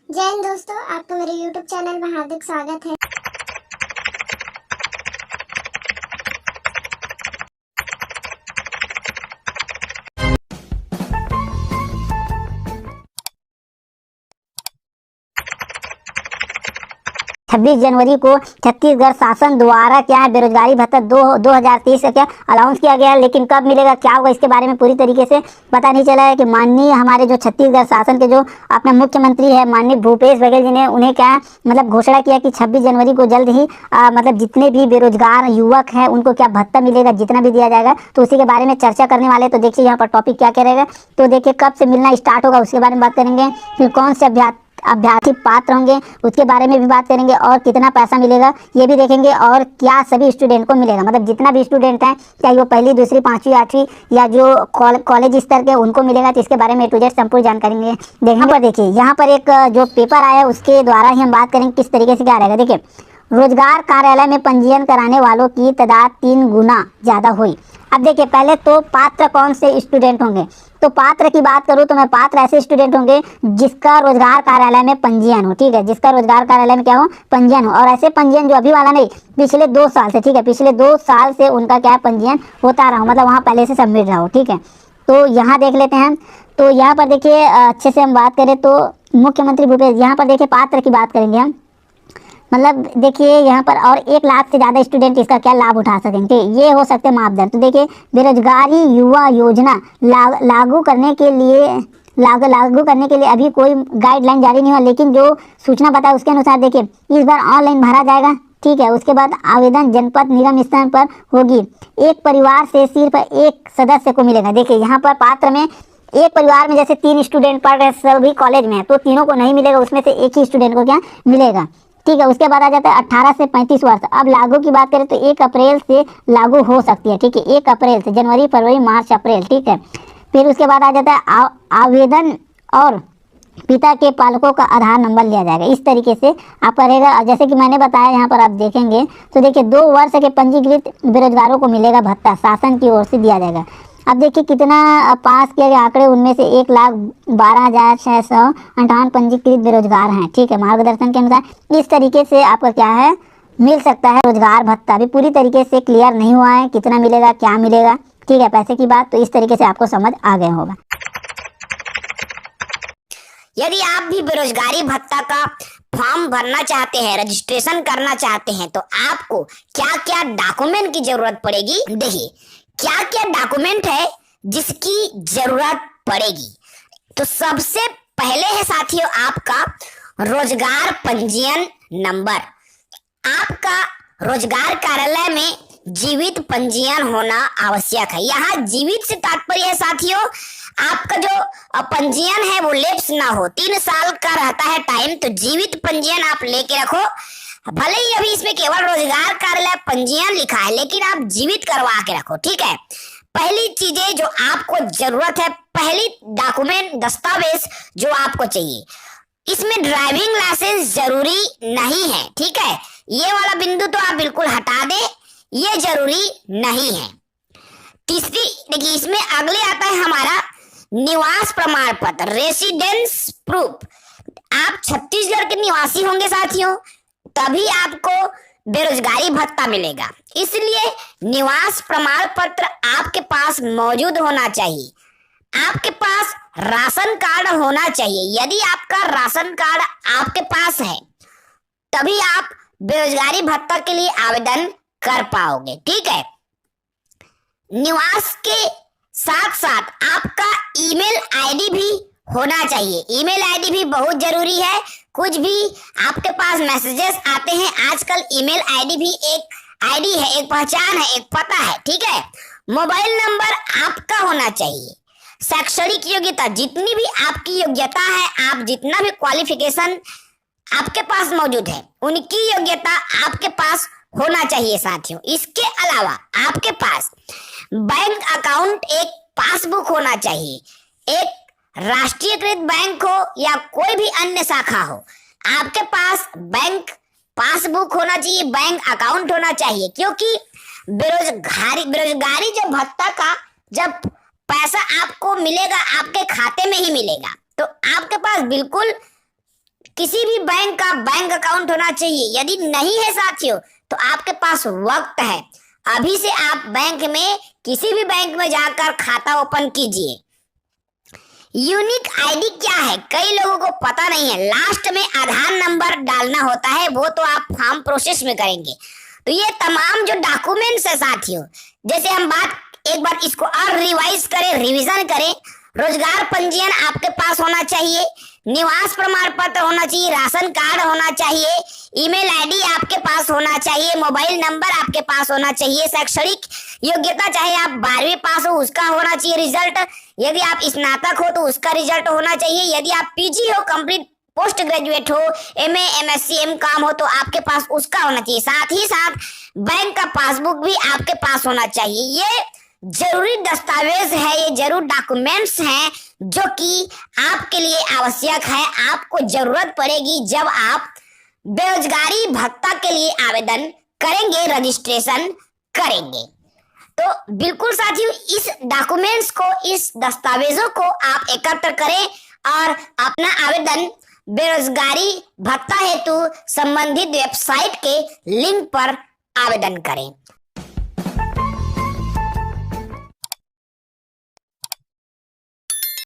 जय हिंद दोस्तों, आपका मेरे YouTube चैनल में हार्दिक स्वागत है। 26 जनवरी को छत्तीसगढ़ शासन द्वारा क्या है बेरोजगारी भत्ता 2023 का क्या अलाउंस किया गया है, लेकिन कब मिलेगा क्या होगा इसके बारे में पूरी तरीके से पता नहीं चला है कि माननीय हमारे जो छत्तीसगढ़ शासन के जो अपना मुख्यमंत्री है माननीय भूपेश बघेल जी ने उन्हें क्या मतलब घोषणा किया कि 26 जनवरी को जल्द ही मतलब जितने भी बेरोजगार युवक हैं उनको क्या भत्ता मिलेगा, जितना भी दिया जाएगा, तो उसी के बारे में चर्चा करने वाले। तो देखिए यहाँ पर टॉपिक क्या क्या रहेगा, तो देखिए कब से मिलना स्टार्ट होगा उसके बारे में बात करेंगे, फिर कौन से अभ्यर्थी पात्र होंगे उसके बारे में भी बात करेंगे, और कितना पैसा मिलेगा ये भी देखेंगे, और क्या सभी स्टूडेंट को मिलेगा, मतलब जितना भी स्टूडेंट हैं चाहे वो पहली दूसरी पांचवी आठवीं या जो कॉलेज स्तर के उनको मिलेगा, तो इसके बारे में टू जेड संपूर्ण जानकारी देंगे। यहाँ पर देखिए यहाँ पर एक जो पेपर आया है उसके द्वारा ही हम बात करेंगे किस तरीके से क्या रहेगा। देखिए रोजगार कार्यालय में पंजीयन कराने वालों की तादाद 3 गुना ज़्यादा हुई। अब देखिए पहले तो पात्र कौन से स्टूडेंट होंगे, तो पात्र की बात करूँ तो मैं पात्र ऐसे स्टूडेंट होंगे जिसका रोजगार कार्यालय में पंजीयन हो, ठीक है, जिसका रोजगार कार्यालय में क्या हो पंजीयन हो, और ऐसे पंजीयन जो अभी वाला नहीं, पिछले 2 साल से, ठीक है, पिछले 2 साल से उनका क्या पंजीयन होता रहा हो, मतलब वहाँ पहले से सबमिट रहा हो, ठीक है। तो यहाँ देख लेते हैं, तो यहाँ पर देखिए अच्छे से हम बात करें तो मुख्यमंत्री भूपेश, यहाँ पर देखिए पात्र की बात करेंगे हम, मतलब देखिए यहाँ पर और 1 लाख से ज़्यादा स्टूडेंट इसका क्या लाभ उठा सकेंगे, ये हो सकते हैं मापदंड। तो देखिए बेरोजगारी युवा योजना लागू करने के लिए अभी कोई गाइडलाइन जारी नहीं हुआ, लेकिन जो सूचना बताया उसके अनुसार देखिए इस बार ऑनलाइन भरा जाएगा, ठीक है। उसके बाद आवेदन जनपद निगम स्तर पर होगी, एक परिवार से सिर्फ 1 सदस्य को मिलेगा। देखिए यहाँ पर पात्र में एक परिवार में जैसे 3 स्टूडेंट पढ़ रहे सभी कॉलेज में, तो तीनों को नहीं मिलेगा, उसमें से एक ही स्टूडेंट को क्या मिलेगा, ठीक है। उसके बाद आ जाता है 18 से 35 वर्ष। अब लागू की बात करें तो 1 अप्रैल से लागू हो सकती है, ठीक है, 1 अप्रैल से, जनवरी फरवरी मार्च अप्रैल, ठीक है। फिर उसके बाद आ जाता है आवेदन और पिता के पालकों का आधार नंबर लिया जाएगा, इस तरीके से आपका रहेगा। जैसे कि मैंने बताया यहाँ पर आप देखेंगे तो देखिए 2 वर्ष के पंजीकृत बेरोजगारों को मिलेगा भत्ता, शासन की ओर से दिया जाएगा। अब देखिए कितना पास किए गए आंकड़े, उनमें से 1,12,658 पंजीकृत बेरोजगार हैं, ठीक है। मार्गदर्शन के अनुसार इस तरीके से आपका क्या है मिल सकता है रोजगार भत्ता। अभी पूरी तरीके से क्लियर नहीं हुआ है कितना मिलेगा क्या मिलेगा, ठीक है, पैसे की बात, तो इस तरीके से आपको समझ आ गया होगा। यदि आप भी बेरोजगारी भत्ता का फॉर्म भरना चाहते हैं, रजिस्ट्रेशन करना चाहते हैं, तो आपको क्या क्या डॉक्यूमेंट की जरूरत पड़ेगी, देखिए क्या क्या डॉक्यूमेंट है जिसकी जरूरत पड़ेगी। तो सबसे पहले है साथियों आपका रोजगार पंजीयन नंबर। आपका रोजगार कार्यालय में जीवित पंजीयन होना आवश्यक है। यहाँ जीवित से तात्पर्य है साथियों आपका जो पंजीयन है वो लैप्स ना हो, 3 साल का रहता है टाइम, तो जीवित पंजीयन आप लेके रखो। भले ही अभी इसमें केवल रोजगार कार्यालय पंजीयन लिखा है, लेकिन आप जीवित करवा के रखो, ठीक है। पहली चीजें जो आपको जरूरत है, पहली डॉक्यूमेंट दस्तावेज जो आपको चाहिए, इसमें ड्राइविंग लाइसेंस जरूरी नहीं है, ठीक है, ये वाला बिंदु तो आप बिल्कुल हटा दें, ये जरूरी नहीं है। तीसरी देखिए इसमें अगले आता है हमारा निवास प्रमाण पत्र, रेसिडेंस प्रूफ। आप छत्तीसगढ़ के निवासी होंगे साथियों, तभी आपको बेरोजगारी भत्ता मिलेगा, इसलिए निवास प्रमाण पत्र आपके पास मौजूद होना चाहिए। आपके पास राशन कार्ड होना चाहिए, यदि आपका राशन कार्ड आपके पास है तभी आप बेरोजगारी भत्ता के लिए आवेदन कर पाओगे, ठीक है। निवास के साथ साथ आपका ईमेल आईडी भी होना चाहिए, ईमेल आईडी भी बहुत जरूरी है। कुछ भी आपके पास मैसेजेस आते हैं, आजकल ईमेल आईडी भी एक आईडी है, एक पहचान है, एक पता है, ठीक है। मोबाइल नंबर आपका होना चाहिए। शैक्षणिक योग्यता, जितनी भी आपकी योग्यता है, आप जितना भी क्वालिफिकेशन आपके पास मौजूद है, उनकी योग्यता आपके पास होना चाहिए साथियों। इसके अलावा आपके पास बैंक अकाउंट, एक पासबुक होना चाहिए, एक राष्ट्रीयकृत बैंक हो या कोई भी अन्य शाखा हो, आपके पास बैंक पासबुक होना चाहिए, बैंक अकाउंट होना चाहिए, क्योंकि बेरोजगारी जो भत्ता का जब पैसा आपको मिलेगा आपके खाते में ही मिलेगा, तो आपके पास बिल्कुल किसी भी बैंक का बैंक अकाउंट होना चाहिए। यदि नहीं है साथियों तो आपके पास वक्त है, अभी से आप बैंक में किसी भी बैंक में जाकर खाता ओपन कीजिए। यूनिक आईडी क्या है, कई लोगों को पता नहीं है। लास्ट में आधार नंबर डालना होता है, वो तो आप फॉर्म प्रोसेस में करेंगे। तो ये तमाम जो डॉक्यूमेंट्स है साथियों, जैसे हम बात एक बार इसको और रिवाइज करें, रिवीजन करें। रोजगार पंजीयन आपके पास होना चाहिए, निवास प्रमाण पत्र होना चाहिए, राशन कार्ड होना चाहिए, ईमेल आईडी आपके पास होना चाहिए, मोबाइल नंबर आपके पास होना चाहिए, शैक्षणिक योग्यता चाहे आप 12वीं पास हो उसका होना चाहिए रिजल्ट, यदि आप स्नातक हो तो उसका रिजल्ट होना चाहिए, यदि आप पीजी हो कंप्लीट पोस्ट ग्रेजुएट हो, एमए एमएससी काम हो तो आपके पास उसका होना चाहिए। साथ ही साथ बैंक का पासबुक भी आपके पास होना चाहिए। ये जरूरी दस्तावेज है, ये जरूर डॉक्यूमेंट्स हैं जो कि आपके लिए आवश्यक है, आपको जरूरत पड़ेगी जब आप बेरोजगारी भत्ता के लिए आवेदन करेंगे, रजिस्ट्रेशन करेंगे। तो बिल्कुल साथियों इस डॉक्यूमेंट्स को, इस दस्तावेजों को आप एकत्र करें और अपना आवेदन बेरोजगारी भत्ता हेतु संबंधित वेबसाइट के लिंक पर आवेदन करें।